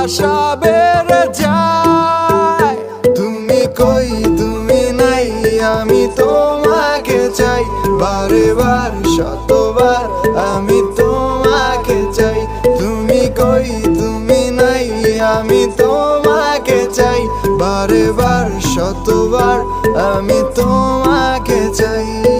আশা বেড়ে যায়। তুমি কই তুমি নাই, আমি তোমাকে চাই, বারে বার শতবার আমি তোমাকে চাই। তুমি কই তুমি নাই, আমি তোমাকে চাই, বারে বার শতবার আমি তোমাকে চাই।